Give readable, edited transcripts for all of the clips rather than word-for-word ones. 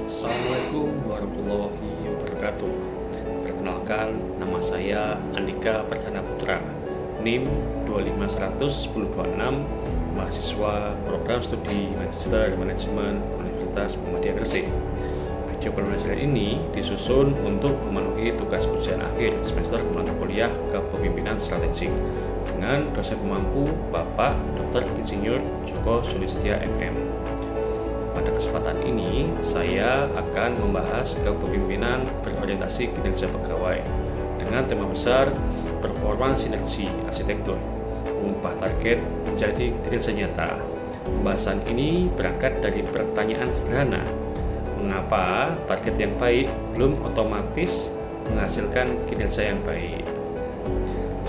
Assalamualaikum warahmatullahi wabarakatuh. Perkenalkan, nama saya Andika Perdana Putra, NIM 2510126, mahasiswa Program Studi Magister Manajemen Universitas Muhammadiyah Gresik. Video pembelajaran ini disusun untuk memenuhi tugas ujian akhir semester mata kuliah Kepemimpinan Strategik dengan dosen pemampu Bapak Dr. Insinyur Joko Sulistya MM. Pada kesempatan ini, saya akan membahas kepemimpinan berorientasi kinerja pegawai dengan tema besar performa sinergi arsitektur, mengubah target menjadi kinerja nyata. Pembahasan ini berangkat dari pertanyaan sederhana, mengapa target yang baik belum otomatis menghasilkan kinerja yang baik?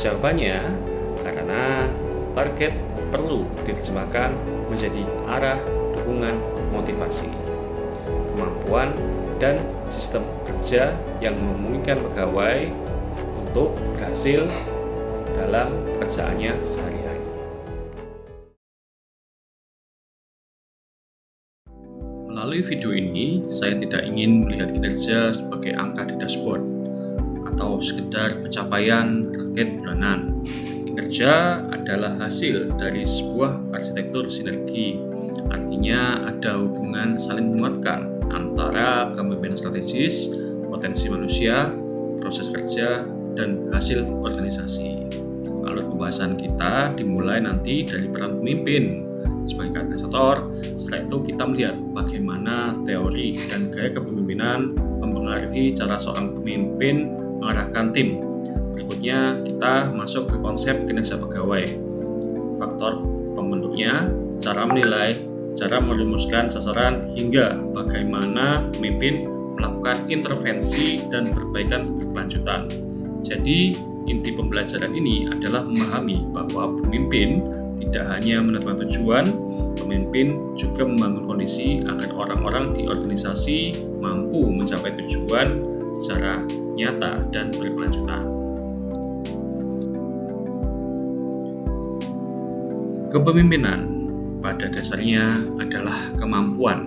Jawabannya, karena target perlu diterjemahkan menjadi arah dukungan motivasi, kemampuan, dan sistem kerja yang memungkinkan pegawai untuk berhasil dalam pekerjaannya sehari-hari. Melalui video ini, saya tidak ingin melihat kinerja sebagai angka di dashboard atau sekedar pencapaian target bulanan. Kinerja adalah hasil dari sebuah arsitektur sinergi. Artinya ada hubungan saling menguatkan antara kepemimpinan strategis, potensi manusia, proses kerja, dan hasil organisasi. Alur pembahasan kita dimulai nanti dari peran pemimpin sebagai katalisator. Setelah itu kita melihat bagaimana teori dan gaya kepemimpinan mempengaruhi cara seorang pemimpin mengarahkan tim. Berikutnya kita masuk ke konsep kinerja pegawai, faktor pembentuknya, cara menilai, cara merumuskan sasaran, hingga bagaimana pemimpin melakukan intervensi dan perbaikan berkelanjutan. Jadi, inti pembelajaran ini adalah memahami bahwa pemimpin tidak hanya menentukan tujuan, pemimpin juga membangun kondisi agar orang-orang di organisasi mampu mencapai tujuan secara nyata dan berkelanjutan. Kepemimpinan pada dasarnya adalah kemampuan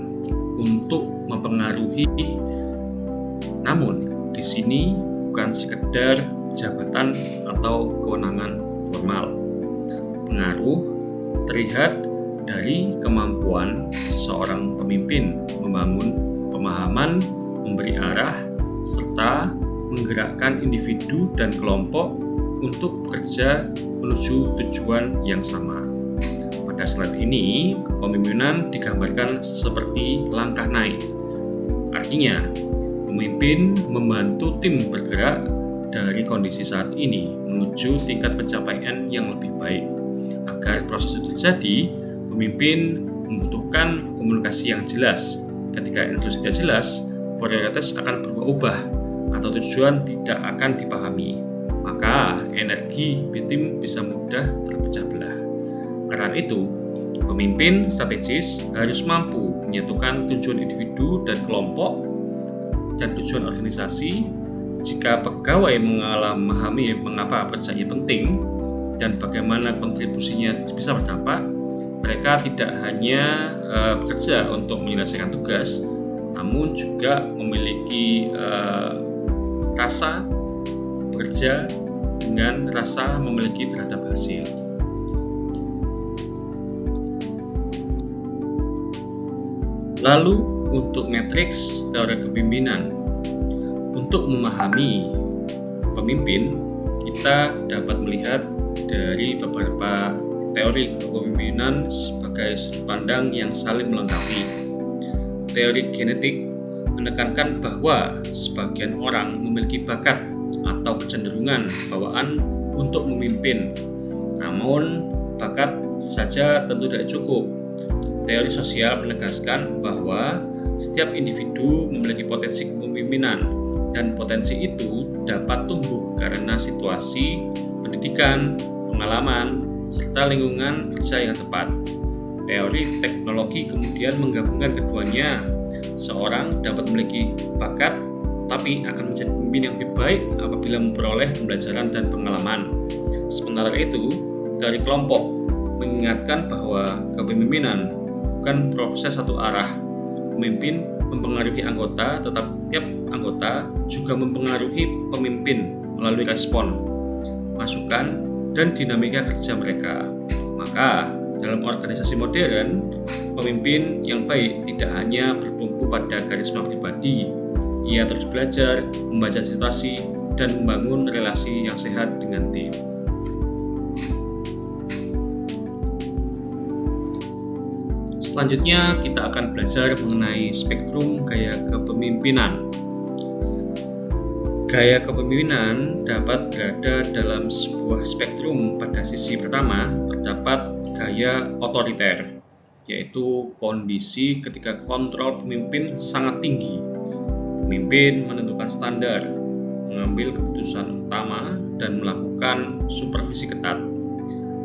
untuk mempengaruhi, namun di sini bukan sekedar jabatan atau kewenangan formal. Pengaruh terlihat dari kemampuan seseorang pemimpin membangun pemahaman, memberi arah, serta menggerakkan individu dan kelompok untuk bekerja menuju tujuan yang sama. Pada slide ini, kepemimpinan digambarkan seperti langkah naik. Artinya, pemimpin membantu tim bergerak dari kondisi saat ini menuju tingkat pencapaian yang lebih baik. Agar proses itu terjadi, pemimpin membutuhkan komunikasi yang jelas. Ketika itu tidak jelas, prioritas akan berubah atau tujuan tidak akan dipahami. Maka energi tim bisa mudah terpecah belah. Karena itu, pemimpin strategis harus mampu menyatukan tujuan individu dan kelompok dan tujuan organisasi. Jika pegawai memahami mengapa pekerjaannya penting dan bagaimana kontribusinya bisa berdampak, mereka tidak hanya bekerja untuk menyelesaikan tugas, namun juga memiliki rasa bekerja dengan rasa memiliki terhadap hasil. Lalu untuk matriks teori kepemimpinan, untuk memahami pemimpin, kita dapat melihat dari beberapa teori kepemimpinan sebagai sudut pandang yang saling melengkapi. Teori genetik menekankan bahwa sebagian orang memiliki bakat atau kecenderungan bawaan untuk memimpin, namun bakat saja tentu tidak cukup. Teori sosial menegaskan bahwa setiap individu memiliki potensi kepemimpinan dan potensi itu dapat tumbuh karena situasi, pendidikan, pengalaman, serta lingkungan kerja yang tepat. Teori teknologi kemudian menggabungkan keduanya. Seorang dapat memiliki bakat, tapi akan menjadi pemimpin yang lebih baik apabila memperoleh pembelajaran dan pengalaman. Sementara itu, teori kelompok mengingatkan bahwa kepemimpinan bukan proses satu arah. Pemimpin mempengaruhi anggota, tetapi tiap anggota juga mempengaruhi pemimpin melalui respon, masukan, dan dinamika kerja mereka. Maka, dalam organisasi modern, pemimpin yang baik tidak hanya bertumpu pada karisma pribadi. Ia terus belajar, membaca situasi, dan membangun relasi yang sehat dengan tim. Selanjutnya, kita akan belajar mengenai spektrum gaya kepemimpinan. Gaya kepemimpinan dapat berada dalam sebuah spektrum. Pada sisi pertama, terdapat gaya otoriter, yaitu kondisi ketika kontrol pemimpin sangat tinggi. Pemimpin menentukan standar, mengambil keputusan utama, dan melakukan supervisi ketat.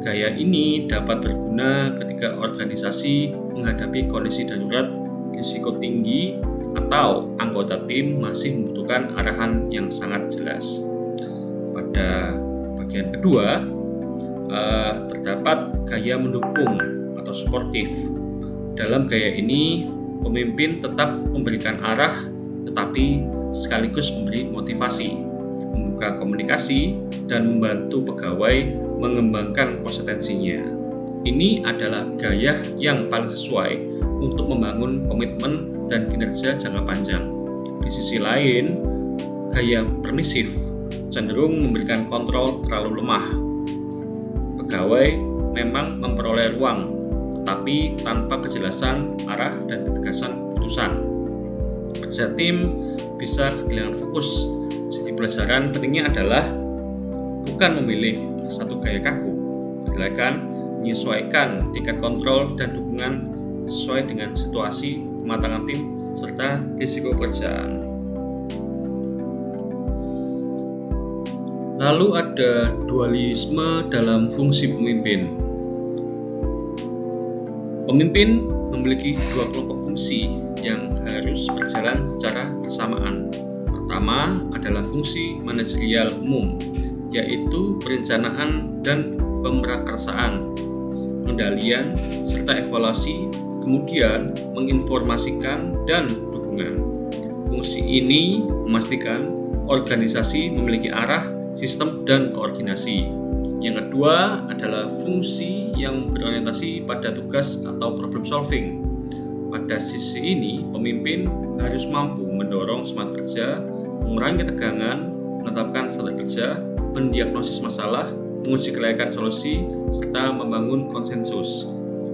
Gaya ini dapat berguna ketika organisasi menghadapi kondisi darurat, risiko tinggi, atau anggota tim masih membutuhkan arahan yang sangat jelas. Pada bagian kedua, terdapat gaya mendukung atau suportif. Dalam gaya ini, pemimpin tetap memberikan arah, tetapi sekaligus memberi motivasi, membuka komunikasi, dan membantu pegawai mengembangkan potensinya. Ini adalah gaya yang paling sesuai untuk membangun komitmen dan kinerja jangka panjang. Di sisi lain, gaya permisif cenderung memberikan kontrol terlalu lemah. Pegawai memang memperoleh ruang, tetapi tanpa kejelasan arah dan ketegasan keputusan. Kerja tim bisa kehilangan fokus. Jadi pelajaran pentingnya adalah bukan memilih satu gaya kaku, melainkan menyesuaikan tingkat kontrol dan dukungan sesuai dengan situasi, kematangan tim, serta risiko pekerjaan. Lalu ada dualisme dalam fungsi pemimpin. Pemimpin memiliki dua kelompok fungsi yang harus berjalan secara bersamaan. Pertama adalah fungsi manajerial umum, yaitu perencanaan dan pemrakarsaan, pengendalian, serta evaluasi, kemudian menginformasikan dan dukungan. Fungsi ini memastikan organisasi memiliki arah, sistem, dan koordinasi. Yang kedua adalah fungsi yang berorientasi pada tugas atau problem solving. Pada sisi ini, pemimpin harus mampu mendorong semangat kerja, mengurangi ketegangan, menetapkan standar kerja, mendiagnosis masalah, menguji kelayakan solusi, serta membangun konsensus.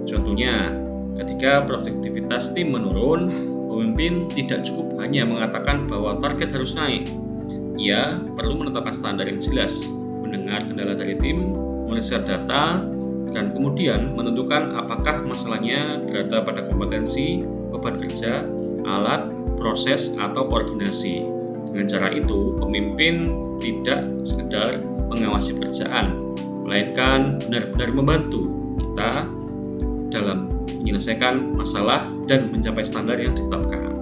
Contohnya, ketika produktivitas tim menurun, pemimpin tidak cukup hanya mengatakan bahwa target harus naik. Ia perlu menetapkan standar yang jelas, mendengar kendala dari tim, meriset data, dan kemudian menentukan apakah masalahnya berada pada kompetensi, beban kerja, alat, proses, atau koordinasi. Dengan cara itu, pemimpin tidak sekedar mengawasi pekerjaan, melainkan benar-benar membantu kita dalam menyelesaikan masalah dan mencapai standar yang ditetapkan.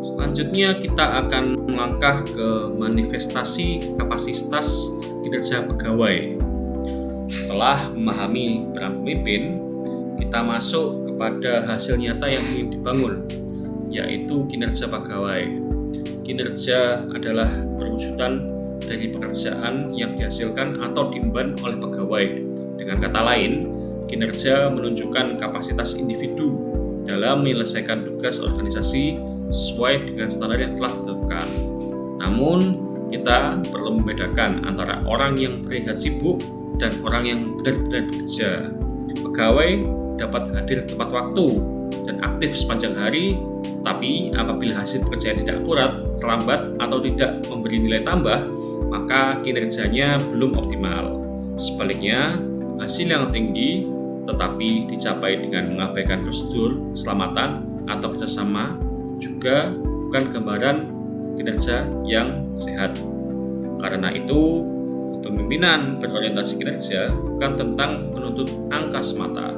Selanjutnya kita akan melangkah ke manifestasi kapasitas kinerja pegawai. Setelah memahami peran pemimpin, kita masuk kepada hasil nyata yang ingin dibangun, yaitu kinerja pegawai. Kinerja adalah perwujudan dari pekerjaan yang dihasilkan atau diemban oleh pegawai. Dengan kata lain, kinerja menunjukkan kapasitas individu dalam menyelesaikan tugas organisasi sesuai dengan standar yang telah ditetapkan. Namun, kita perlu membedakan antara orang yang terlihat sibuk dan orang yang benar-benar bekerja. Pegawai dapat hadir tepat waktu dan aktif sepanjang hari, tapi apabila hasil pekerjaan tidak akurat, terlambat, atau tidak memberi nilai tambah, maka kinerjanya belum optimal. Sebaliknya, hasil yang tinggi tetapi dicapai dengan mengabaikan prosedur keselamatan atau kerjasama juga bukan gambaran kinerja yang sehat. Karena itu, kepemimpinan berorientasi kinerja bukan tentang menuntut angka semata.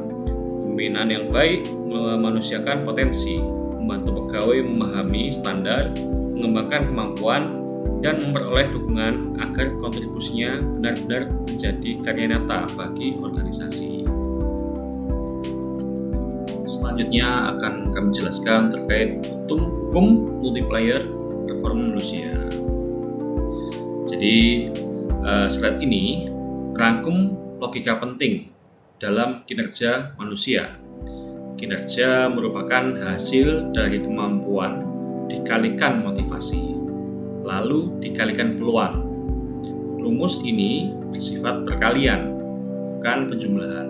Kepemimpinan yang baik memanusiakan potensi, membantu pegawai memahami standar, mengembangkan kemampuan, dan memperoleh dukungan agar kontribusinya benar-benar menjadi karya nyata bagi organisasi. Selanjutnya akan kami jelaskan terkait hukum multiplier performa manusia. Jadi slide ini merangkum logika penting dalam kinerja manusia. Kinerja merupakan hasil dari kemampuan dikalikan motivasi, lalu dikalikan peluang. Rumus ini bersifat perkalian, bukan penjumlahan.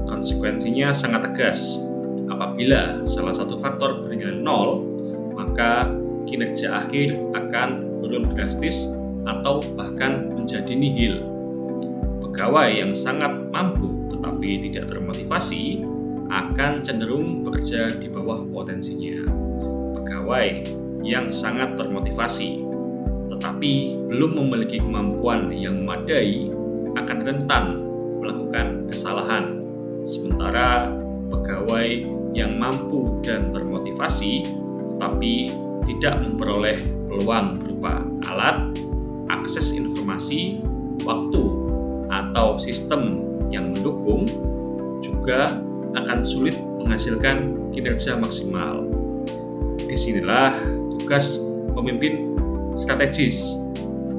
Konsekuensinya sangat tegas. Apabila salah satu faktor bernilai 0, maka kinerja akhir akan turun drastis atau bahkan menjadi nihil. Pegawai yang sangat mampu tetapi tidak termotivasi akan cenderung bekerja di bawah potensinya. Pegawai yang sangat termotivasi tetapi belum memiliki kemampuan yang memadai akan rentan melakukan kesalahan. Sementara pegawai yang mampu dan termotivasi tetapi tidak memperoleh peluang berupa alat, akses informasi, waktu, atau sistem yang mendukung juga akan sulit menghasilkan kinerja maksimal. Disinilah tugas pemimpin strategis.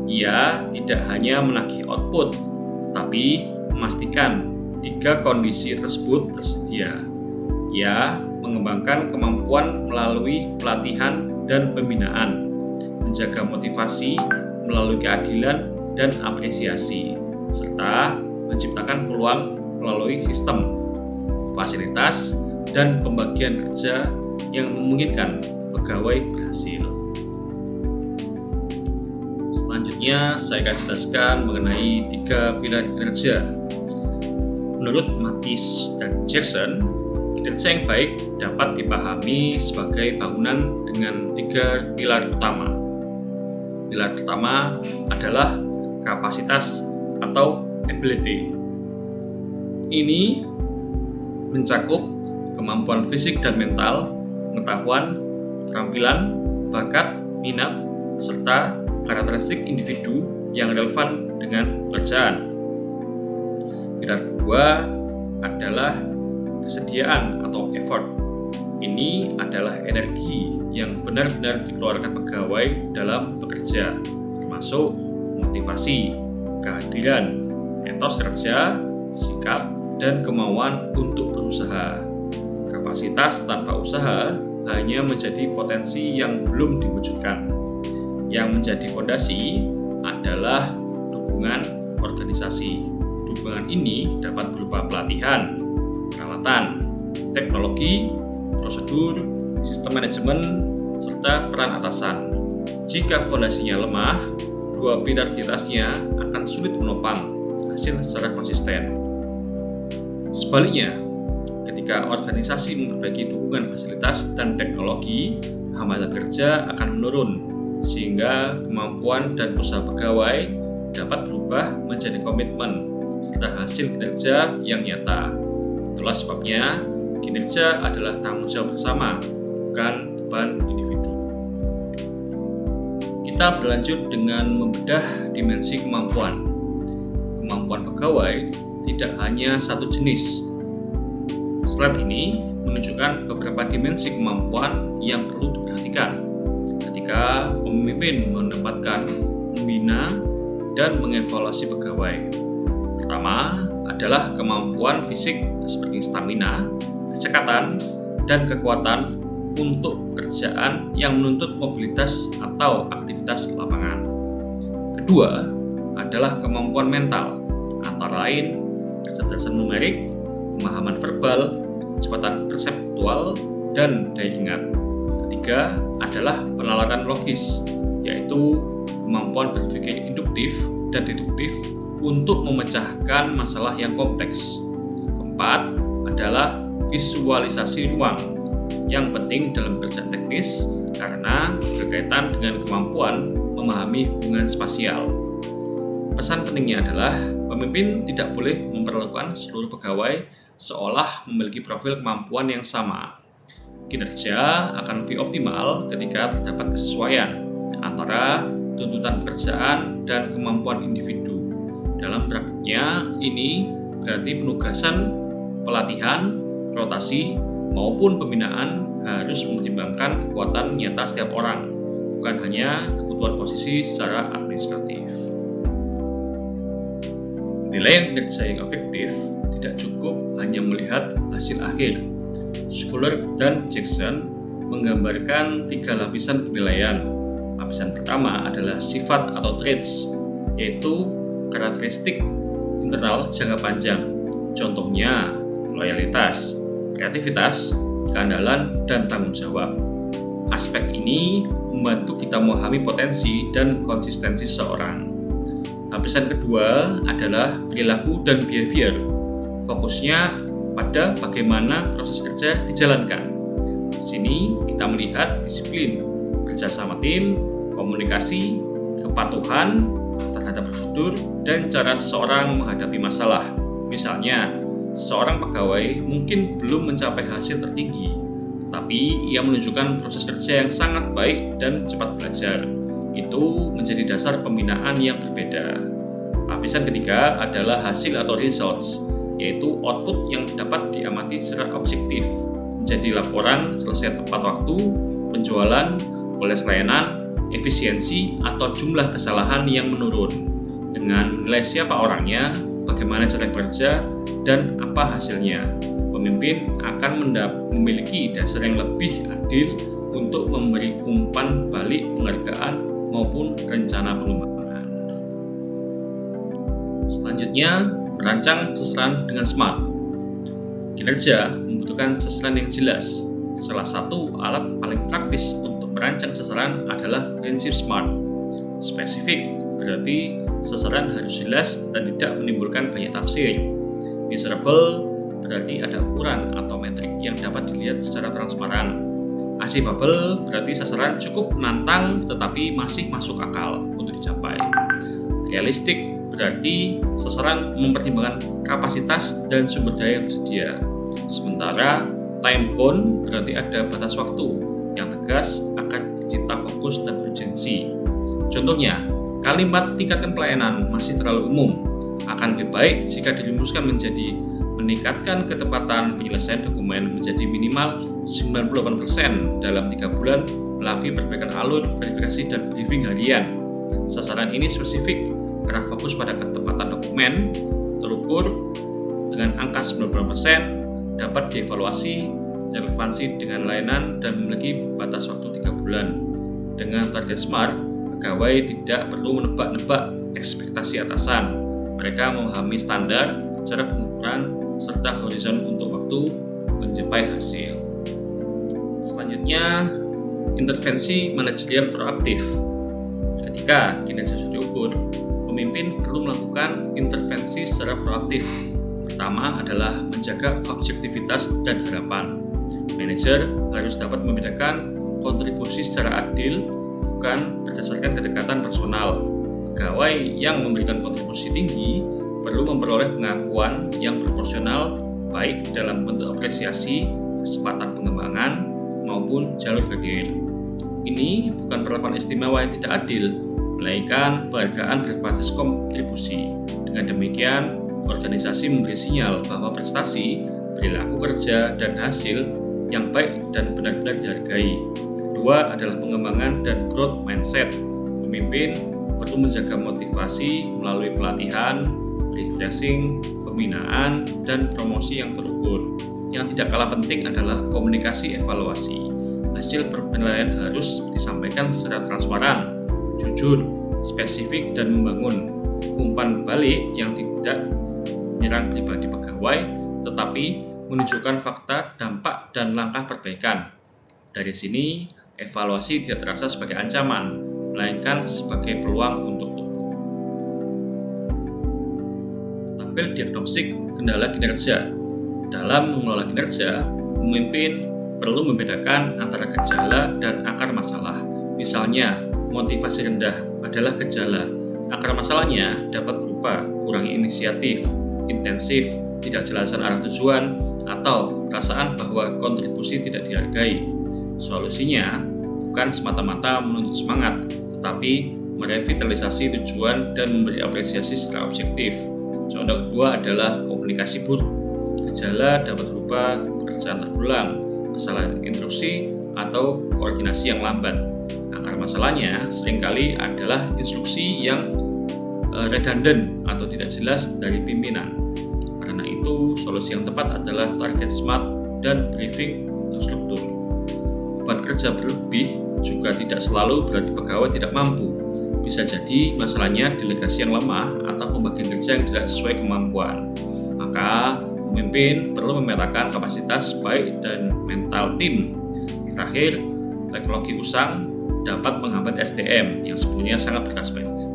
Ia tidak hanya menagih output, tapi memastikan 3 kondisi tersebut tersedia. Ia mengembangkan kemampuan melalui pelatihan dan pembinaan, menjaga motivasi melalui keadilan dan apresiasi, serta menciptakan peluang melalui sistem, fasilitas, dan pembagian kerja yang memungkinkan pegawai berhasil. Selanjutnya, saya akan jelaskan mengenai 3 pilar kinerja. Menurut Mathis dan Jackson, kinerja yang baik dapat dipahami sebagai bangunan dengan 3 pilar utama. Pilar pertama adalah kapasitas atau ability. Ini mencakup kemampuan fisik dan mental, pengetahuan, keterampilan, bakat, minat, serta karakteristik individu yang relevan dengan pekerjaan. Pilar kedua adalah kesediaan atau effort. Ini adalah energi yang benar-benar dikeluarkan pegawai dalam bekerja, termasuk motivasi, kehadiran, etos kerja, sikap, dan kemauan untuk berusaha. Kapasitas tanpa usaha hanya menjadi potensi yang belum diwujudkan. Yang menjadi fondasi adalah dukungan organisasi. Dukungan ini dapat berupa pelatihan, peralatan, teknologi, prosedur, sistem manajemen, serta peran atasan. Jika fondasinya lemah, 2 pilar di atasnya akan sulit menopang hasil secara konsisten. Sebaliknya, ketika organisasi memperbaiki dukungan fasilitas dan teknologi, hambatan kerja akan menurun, sehingga kemampuan dan usaha pegawai dapat berubah menjadi komitmen serta hasil kinerja yang nyata. Itulah sebabnya kinerja adalah tanggung jawab bersama, bukan beban individu. Kita berlanjut dengan membedah dimensi kemampuan. Kemampuan pegawai tidak hanya satu jenis. Slide ini menunjukkan beberapa dimensi kemampuan yang perlu diperhatikan ketika pemimpin menempatkan, membina, dan mengevaluasi pegawai. Pertama adalah kemampuan fisik seperti stamina, kecekatan, dan kekuatan untuk pekerjaan yang menuntut mobilitas atau aktivitas di lapangan. Kedua adalah kemampuan mental, antara lain kecerdasan numerik, pemahaman verbal, kecepatan perseptual, dan daya ingat. Ketiga adalah penalaran logis, yaitu kemampuan berpikir induktif dan deduktif untuk memecahkan masalah yang kompleks. Keempat adalah visualisasi ruang, yang penting dalam pekerjaan teknis karena berkaitan dengan kemampuan memahami hubungan spasial. Pesan pentingnya adalah pemimpin tidak boleh memperlakukan seluruh pegawai seolah memiliki profil kemampuan yang sama. Kinerja akan lebih optimal ketika terdapat kesesuaian antara tuntutan pekerjaan dan kemampuan individu. Dalam praktiknya, ini berarti penugasan, pelatihan, rotasi, maupun pembinaan harus mempertimbangkan kekuatan nyata setiap orang, bukan hanya kebutuhan posisi secara administratif. Penilaian kinerja yang objektif tidak cukup hanya melihat hasil akhir. Schuler dan Jackson menggambarkan 3 lapisan penilaian. Lapisan pertama adalah sifat atau traits, yaitu karakteristik internal jangka panjang. Contohnya, loyalitas, kreativitas, keandalan, dan tanggung jawab. Aspek ini membantu kita memahami potensi dan konsistensi seseorang. Lapisan kedua adalah perilaku dan behavior. Fokusnya pada bagaimana proses kerja dijalankan. Di sini kita melihat disiplin, kerja sama tim, komunikasi, kepatuhan terhadap prosedur, dan cara seseorang menghadapi masalah. Misalnya, seorang pegawai mungkin belum mencapai hasil tertinggi, tetapi ia menunjukkan proses kerja yang sangat baik dan cepat belajar. Itu menjadi dasar pembinaan yang berbeda. Lapisan ketiga adalah hasil atau results, yaitu output yang dapat diamati secara objektif, menjadi laporan selesai tepat waktu, penjualan, kualitas layanan, efisiensi, atau jumlah kesalahan yang menurun. Dengan nilai siapa orangnya, bagaimana cara kerja, dan apa hasilnya. Pemimpin akan memiliki dasar yang lebih adil untuk memberi umpan balik penghargaan maupun rencana pengembangan. Selanjutnya, merancang sasaran dengan SMART. Kinerja membutuhkan sasaran yang jelas. Salah satu alat paling praktis untuk merancang sasaran adalah prinsip SMART. Spesifik berarti sasaran harus jelas dan tidak menimbulkan banyak tafsir. Measurable berarti ada ukuran atau metrik yang dapat dilihat secara transparan. Achievable berarti sasaran cukup menantang tetapi masih masuk akal untuk dicapai. Realistic berarti sasaran mempertimbangkan kapasitas dan sumber daya yang tersedia. Sementara time bound berarti ada batas waktu yang tegas akan tercipta fokus dan urgensi. Contohnya, kalimat tingkatkan pelayanan masih terlalu umum. Akan lebih baik jika dirumuskan menjadi meningkatkan ketepatan penyelesaian dokumen menjadi minimal 98% dalam 3 bulan melalui perbaikan alur, verifikasi, dan briefing harian. Sasaran ini spesifik karena fokus pada ketepatan dokumen, terukur dengan angka 98%, dapat dievaluasi, relevansi dengan layanan, dan memiliki batas waktu 3 bulan. Dengan target SMART, pegawai tidak perlu menebak-nebak ekspektasi atasan. Mereka memahami standar, cara pengukuran, serta horizon untuk waktu mencapai hasil. Selanjutnya, intervensi manajerial proaktif. Ketika kinerja sudah diukur, pemimpin perlu melakukan intervensi secara proaktif. Pertama adalah menjaga objektivitas dan harapan. Manajer harus dapat membedakan kontribusi secara adil, bukan berdasarkan kedekatan personal. Pegawai yang memberikan kontribusi tinggi perlu memperoleh pengakuan yang proporsional baik dalam bentuk apresiasi, kesempatan pengembangan, maupun jalur karir. Ini bukan perlakuan istimewa yang tidak adil, melainkan penghargaan berbasis kontribusi. Dengan demikian, organisasi memberi sinyal bahwa prestasi, perilaku kerja, dan hasil yang baik dan benar-benar dihargai. Kedua adalah pengembangan dan growth mindset. Pemimpin perlu menjaga motivasi melalui pelatihan, refreshing, pembinaan, dan promosi yang terukur. Yang tidak kalah penting adalah komunikasi evaluasi. Hasil penilaian harus disampaikan secara transparan, jujur, spesifik, dan membangun. Umpan balik yang tidak menyerang pribadi pegawai, tetapi menunjukkan fakta, dampak, dan langkah perbaikan. Dari sini, evaluasi tidak terasa sebagai ancaman, melainkan sebagai peluang untuk tumbuh. Tampil diagnostik kendala kinerja. Dalam mengelola kinerja, pemimpin perlu membedakan antara gejala dan akar masalah. Misalnya, motivasi rendah adalah gejala. Akar masalahnya dapat berupa kurangnya inisiatif, intensif, tidak jelasan arah tujuan, atau perasaan bahwa kontribusi tidak dihargai. Solusinya bukan semata-mata menuntut semangat, tetapi merevitalisasi tujuan dan memberi apresiasi secara objektif. Contoh kedua adalah komunikasi buruk. Gejala dapat berupa pekerjaan terulang, kesalahan instruksi, atau koordinasi yang lambat. Akar masalahnya seringkali adalah instruksi yang redundant atau tidak jelas dari pimpinan. Karena itu, solusi yang tepat adalah target smart dan briefing terstruktur. Beban kerja berlebih juga tidak selalu berarti pegawai tidak mampu. Bisa jadi masalahnya delegasi yang lemah atau pembagian kerja yang tidak sesuai kemampuan. Maka, pemimpin perlu memetakan kapasitas baik dan mental tim. Terakhir, teknologi usang dapat menghambat SDM yang sebetulnya sangat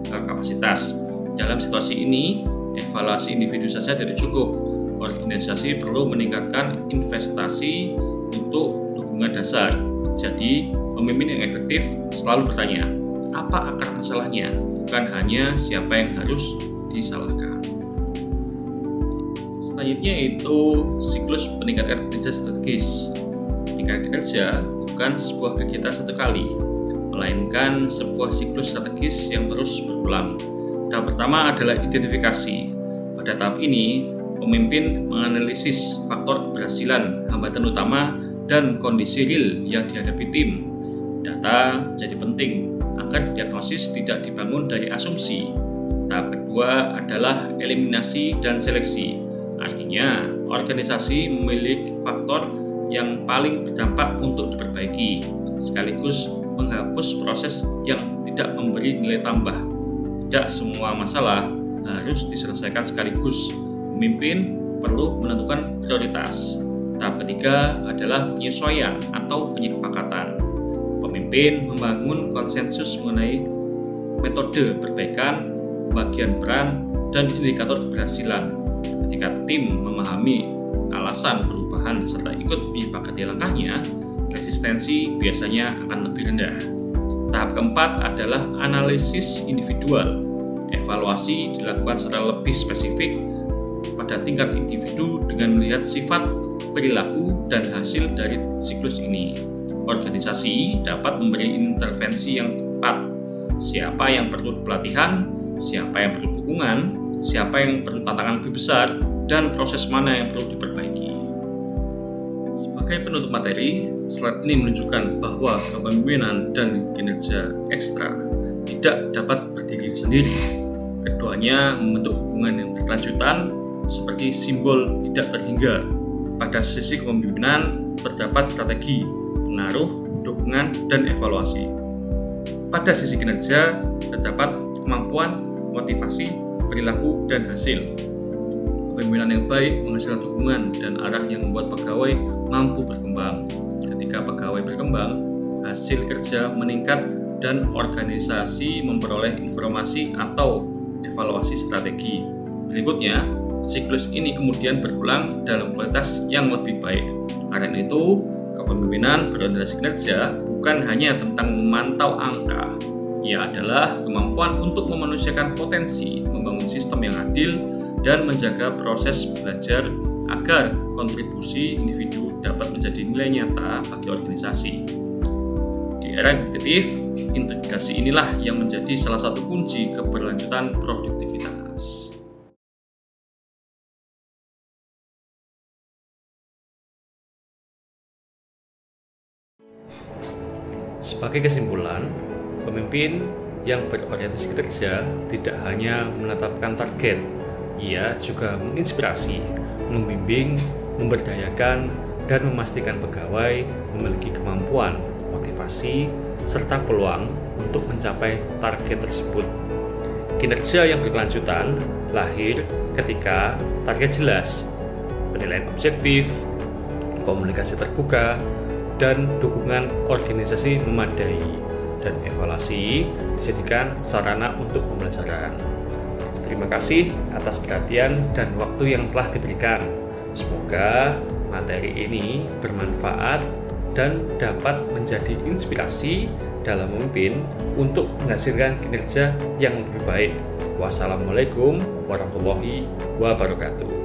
berkapasitas. Dalam situasi ini, evaluasi individu saja tidak cukup. Organisasi perlu meningkatkan investasi untuk dukungan dasar. Jadi, pemimpin yang efektif selalu bertanya, apa akar masalahnya? Bukan hanya siapa yang harus disalahkan. Selanjutnya yaitu siklus peningkatan kinerja strategis. Peningkatan kinerja bukan sebuah kegiatan satu kali, melainkan sebuah siklus strategis yang terus berulang. Tahap pertama adalah identifikasi. Pada tahap ini, pemimpin menganalisis faktor keberhasilan, hambatan utama, dan kondisi real yang dihadapi tim. Data jadi penting agar diagnosis tidak dibangun dari asumsi. Tahap kedua adalah eliminasi dan seleksi. Artinya, organisasi memiliki faktor yang paling berdampak untuk diperbaiki, sekaligus menghapus proses yang tidak memberi nilai tambah. Tidak semua masalah harus diselesaikan sekaligus. Pemimpin perlu menentukan prioritas. Tahap ketiga adalah penyesuaian atau penyepakatan. Pemimpin membangun konsensus mengenai metode perbaikan, bagian peran, dan indikator keberhasilan. Ketika tim memahami alasan perubahan serta ikut menyepakati langkahnya, resistensi biasanya akan lebih rendah. Tahap keempat adalah analisis individual. Evaluasi dilakukan secara lebih spesifik pada tingkat individu dengan melihat sifat, perilaku, dan hasil dari siklus ini. Organisasi dapat memberi intervensi yang tepat. Siapa yang perlu pelatihan, siapa yang perlu dukungan, siapa yang perlu tantangan lebih besar, dan proses mana yang perlu diperbaiki. Sebagai penutup materi, slide ini menunjukkan bahwa kepemimpinan dan kinerja ekstra tidak dapat berdiri sendiri. Keduanya membentuk hubungan yang berkelanjutan seperti simbol tidak terhingga. Pada sisi kepemimpinan terdapat strategi, pengaruh, dukungan, dan evaluasi. Pada sisi kinerja terdapat kemampuan, motivasi, perilaku, dan hasil. Kepemimpinan yang baik menghasilkan dukungan dan arah yang membuat pegawai mampu berkembang. Ketika pegawai berkembang, hasil kerja meningkat dan organisasi memperoleh informasi atau evaluasi strategi. Berikutnya, siklus ini kemudian berulang dalam kualitas yang lebih baik. Karena itu, kepemimpinan berorientasi kinerja bukan hanya tentang memantau angka. Ia adalah kemampuan untuk memanusiakan potensi, membangun sistem yang adil, dan menjaga proses belajar agar kontribusi individu dapat menjadi nilai nyata bagi organisasi. Di era kompetitif, integrasi inilah yang menjadi salah satu kunci keberlanjutan produktivitas. Sebagai kesimpulan, pemimpin yang berorientasi kinerja tidak hanya menetapkan target, ia juga menginspirasi, membimbing, memberdayakan, dan memastikan pegawai memiliki kemampuan, motivasi, serta peluang untuk mencapai target tersebut. Kinerja yang berkelanjutan lahir ketika target jelas, penilaian objektif, komunikasi terbuka, dan dukungan organisasi memadai, dan evaluasi dijadikan sarana untuk pembelajaran. Terima kasih atas perhatian dan waktu yang telah diberikan. Semoga materi ini bermanfaat dan dapat menjadi inspirasi dalam memimpin untuk menghasilkan kinerja yang lebih baik. Wassalamualaikum warahmatullahi wabarakatuh.